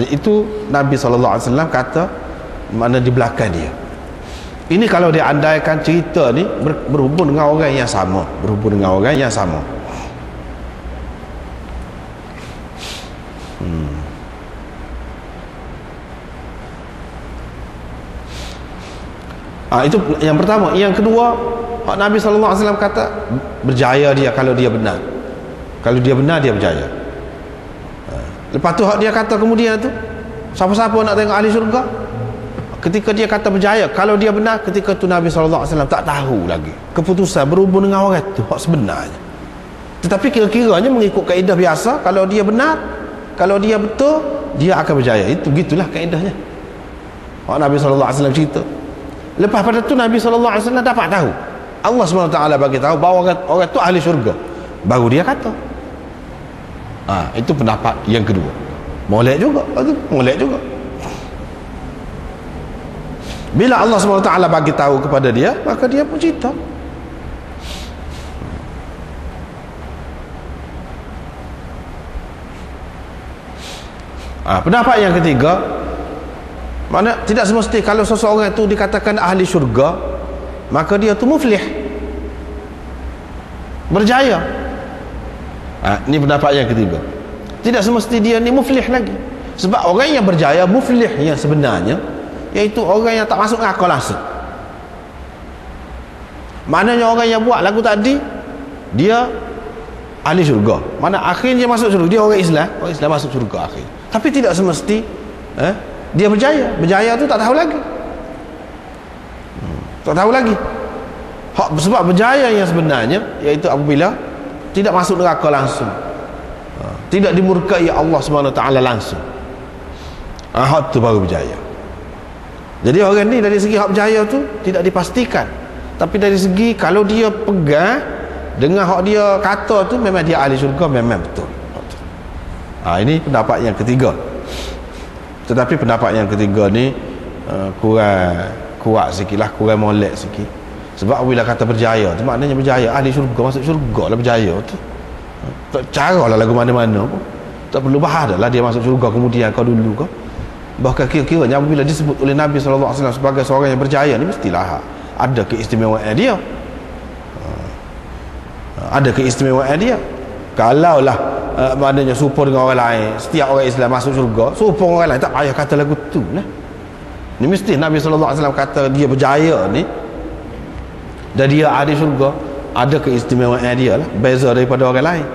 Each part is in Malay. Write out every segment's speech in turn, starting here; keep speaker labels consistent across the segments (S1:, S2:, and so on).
S1: Itu Nabi SAW kata mana di belakang dia. Ini kalau dia andaikan cerita ni berhubung dengan orang yang sama, berhubung dengan orang yang sama. Itu yang pertama. Yang kedua, Nabi SAW kata berjaya dia kalau dia benar. Kalau dia benar, dia berjaya. Lepas tu dia kata kemudian tu, siapa-siapa nak tengok ahli syurga, ketika dia kata berjaya kalau dia benar, ketika tu Nabi SAW tak tahu lagi keputusan berhubung dengan orang tu hak sebenarnya. Tetapi kira-kiranya mengikut kaedah biasa, kalau dia benar, kalau dia betul, dia akan berjaya. Itu gitulah kaedahnya. Nabi SAW cerita. Lepas pada tu Nabi SAW dapat tahu, Allah SWT bagi tahu bahawa orang tu ahli syurga, baru dia kata. Itu pendapat yang kedua. Molek juga. Molek juga. Bila Allah SWT bagi tahu kepada dia, maka dia pun cerita. Pendapat yang ketiga, mana tidak semesti kalau seseorang itu dikatakan ahli syurga, maka dia tu muflih, berjaya. Ini pendapat yang ketiga. Tidak semesti dia ni muflih lagi. Sebab orang yang berjaya, muflih yang sebenarnya, iaitu orang yang tak masuk akal langsung. Maknanya orang yang buat lagu tadi, dia ahli syurga. Mana akhirnya masuk syurga, dia orang Islam masuk syurga akhir. Tapi tidak semesti dia berjaya. Berjaya tu tak tahu lagi. Tak tahu lagi. Sebab berjaya yang sebenarnya iaitu apabila tidak masuk neraka langsung, tidak dimurkai Allah SWT langsung. Hak tu baru berjaya. Jadi orang ni dari segi hak berjaya tu tidak dipastikan. Tapi dari segi kalau dia pegang dengan hak dia kata tu, memang dia ahli syurga, memang betul. Ini pendapat yang ketiga. Tetapi pendapat yang ketiga ni kurang kuat sikit lah, kurang molek sikit. Sebab bila kata berjaya tu maknanya berjaya, ahli syurga masuk syurga lah berjaya tu. Tak cara lah lagu mana-mana pun. Tak perlu bahas dah lah dia masuk syurga kemudian kau dulu kau. Bahkan kira-kiranya apabila disebut oleh Nabi SAW sebagai seorang yang berjaya ni, mestilah ada keistimewaan dia. Ada keistimewaan dia. Kalaulah maknanya serupa dengan orang lain, setiap orang Islam masuk syurga, serupa dengan orang lain, tak payah kata lagu tu lah. Ni mesti Nabi SAW kata dia berjaya ni dan dia ahli syurga, ada keistimewaan dia lah, beza daripada orang lain.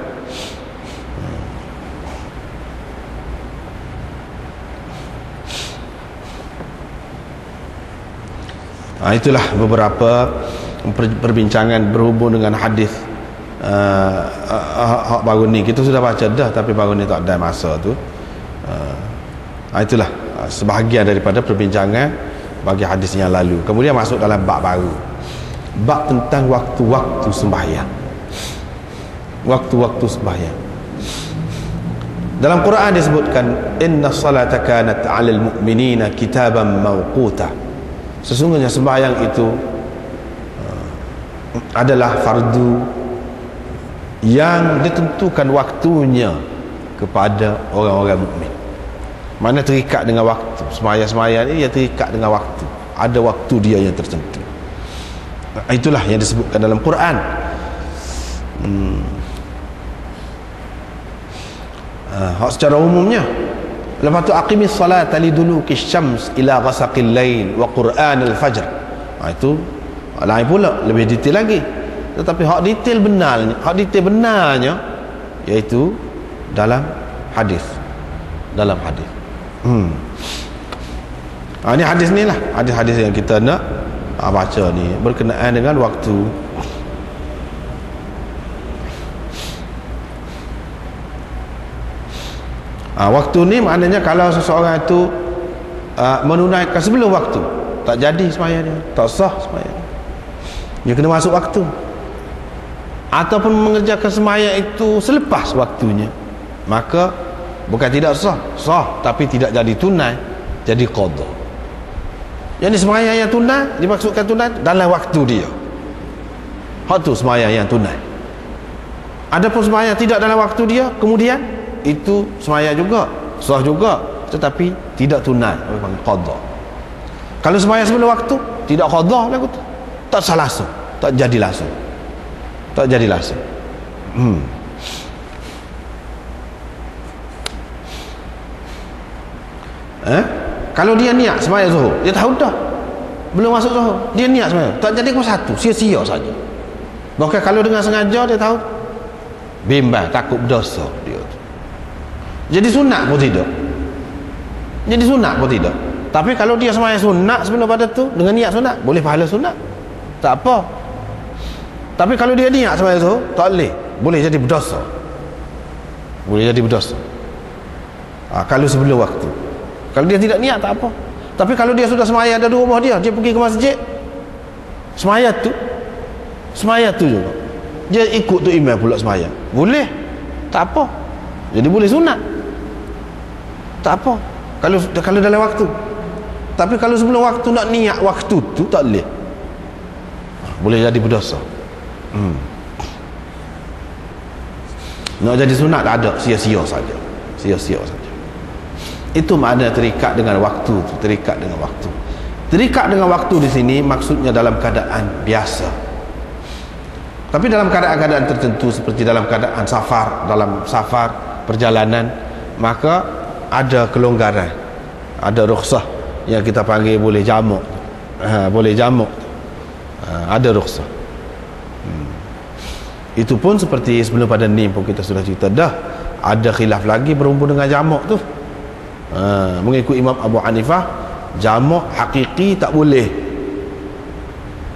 S1: Itulah beberapa perbincangan berhubung dengan hadis hak baru ni. Kita sudah baca dah, tapi baru ni tak ada masa tu. Itulah sebahagian daripada perbincangan bagi hadis yang lalu. Kemudian masuk dalam bab baru, bab tentang waktu-waktu sembahyang. Waktu-waktu sembahyang dalam Quran disebutkan, inna salata kanat 'alal mu'minina kitaban mawquta. Sesungguhnya sembahyang itu adalah fardu yang ditentukan waktunya kepada orang-orang mukmin. Mana terikat dengan waktu. Sembahyang ini dia terikat dengan waktu. Ada waktu dia yang tertentu. Itulah yang disebutkan dalam Quran. Secara umumnya, lepas tu aqimis salata liduluki syams ila ghasaqil lail wa qur'anil fajr. Itu lain pula, lebih detail lagi. Tetapi hak detail benarnya iaitu dalam hadis. Dalam hadis. Ini hadis ni lah, hadis-hadis yang kita nak baca ni berkenaan dengan waktu. Waktu ni maknanya kalau seseorang itu menunaikan sebelum waktu, tak jadi sembahyang dia, tak sah sembahyang dia kena masuk waktu. Ataupun mengerjakan sembahyang itu selepas waktunya, maka bukan tidak sah, tapi tidak jadi tunai, jadi qadha. Yang sembahyang yang tunai, dimaksudkan tunai dalam waktu dia, hak tu sembahyang yang tunai. Adapun sembahyang tidak dalam waktu dia, kemudian itu sembahyang juga, sah juga, tetapi tidak tunai, memang qada. Kalau sembahyang sebelum waktu tidak qada lah, tak salah langsung, tak jadi langsung, tak jadi langsung. Kalau dia niat sembahyang zuhur, dia tahu dah belum masuk zuhur, dia niat sembahyang, tak jadi pun satu, sia-sia saja. Bahkan kalau dengan sengaja, dia tahu bimbang, takut berdosa dia. Jadi sunat pun tidak, jadi sunat pun tidak. Tapi kalau dia sembahyang sunat sebelum pada tu dengan niat sunat, boleh pahala sunat, tak apa. Tapi kalau dia niat sembahyang zuhur, tak boleh jadi berdosa, boleh jadi berdosa. Kalau sebelum waktu. Kalau dia tidak niat tak apa. Tapi kalau dia sudah sembahyang ada di rumah dia pergi ke masjid, sembahyang tu juga dia ikut tu imam pula sembahyang, boleh, tak apa, jadi boleh sunat, tak apa kalau dalam waktu. Tapi kalau sebelum waktu nak niat waktu tu tak boleh jadi berdosa. Nak jadi sunat tak ada, sia-sia saja. Itu makna terikat dengan waktu. Terikat dengan waktu di sini maksudnya dalam keadaan biasa. Tapi dalam keadaan-keadaan tertentu seperti dalam keadaan dalam safar perjalanan, maka ada kelonggaran, ada rukhsah yang kita panggil boleh jamak. Boleh jamak. Ada rukhsah. Itu pun seperti sebelum pada ni pun kita sudah cerita dah, ada khilaf lagi berhubung dengan jamak tu. Mengikut Imam Abu Hanifah, jamak hakiki tak boleh,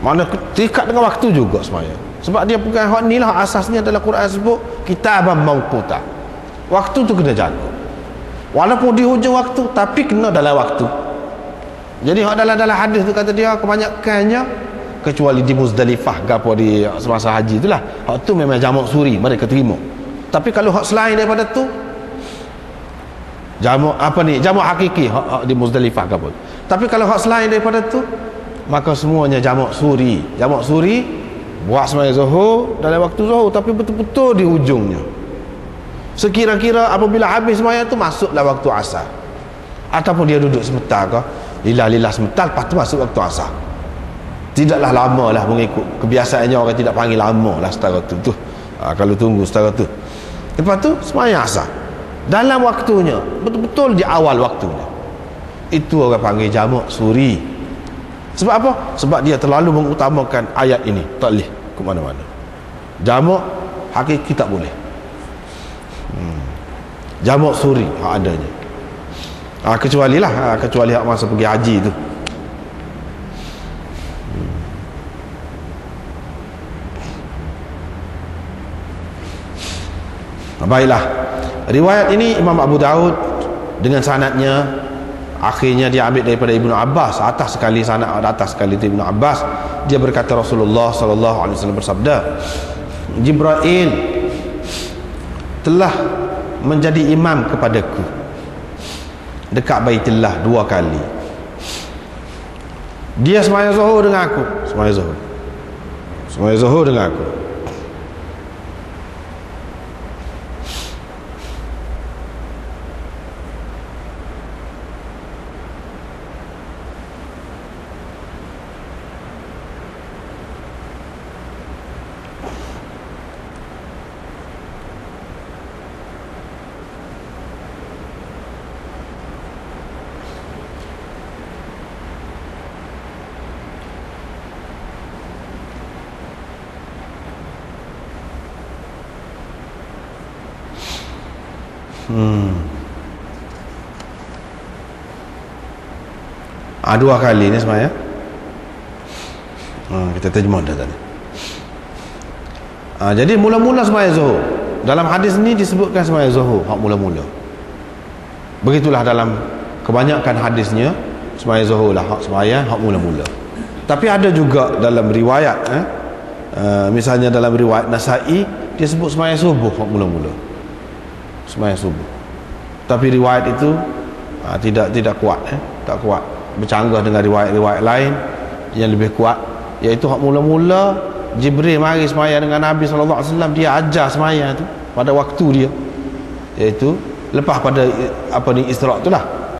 S1: mana terikat dengan waktu juga semaya. Sebab dia bukan hak ni lah, asasnya adalah Quran sebut kitaban mawquta, waktu tu kena jaga walaupun di hujung waktu, tapi kena dalam waktu. Jadi hak dalam hadis tu kata dia kebanyakannya, kecuali di Muzdalifah ke apa di semasa haji itulah, hak tu memang jamak suri mereka terima. Tapi kalau hak selain daripada tu, jamak hakiki, hak di Muzdalifah ke apa. Tapi kalau hak selain daripada tu, maka semuanya jamak suri buat sembahyang zuhur dalam waktu zuhur, tapi betul-betul di hujungnya. Sekira-kira apabila habis sembahyang tu masuklah waktu asar, ataupun dia duduk sebentar ke lillah sebentar, lepas tu masuk waktu asar. Tidaklah lama lah, mengikut kebiasaannya orang tidak panggil lama lah setara tu. Kalau tunggu setara tu, lepas tu sembahyang asar dalam waktunya, betul-betul di awal waktunya. Itu orang panggil jamak suri. Sebab apa? Sebab dia terlalu mengutamakan ayat ini, tak boleh ke mana-mana. Jamak hakiki tak boleh. Jamak suri hak adanya. Kecuali hak masa pergi haji tu. Baiklah, riwayat ini Imam Abu Daud dengan sanadnya akhirnya dia ambil daripada Ibnu Abbas, atas sekali sanad, atas sekali itu Ibnu Abbas. Dia berkata Rasulullah sallallahu alaihi wasallam bersabda, Jibril telah menjadi imam kepadaku dekat Baitullah 2 kali. Dia sembahyang zuhur dengan aku, sembahyang zuhur dengan aku. Dua kali ni sebenarnya. Kita terjemah dah tadi. Jadi mula-mula sembahyang zuhur. Dalam hadis ni disebutkan sembahyang zuhur hak mula-mula. Begitulah dalam kebanyakan hadisnya, sembahyang zuhur lah hak sembahyang hak mula-mula. Tapi ada juga dalam riwayat misalnya dalam riwayat Nasa'i dia sebut sembahyang subuh hak mula-mula. Sembahyang subuh. Tapi riwayat itu tidak kuat, tak kuat. Bercanggah dengan riwayat-riwayat lain yang lebih kuat, iaitu hak mula-mula Jibril mari sembahyang dengan Nabi SAW, dia ajar sembahyang tu pada waktu dia, iaitu lepas pada Isra' tu lah.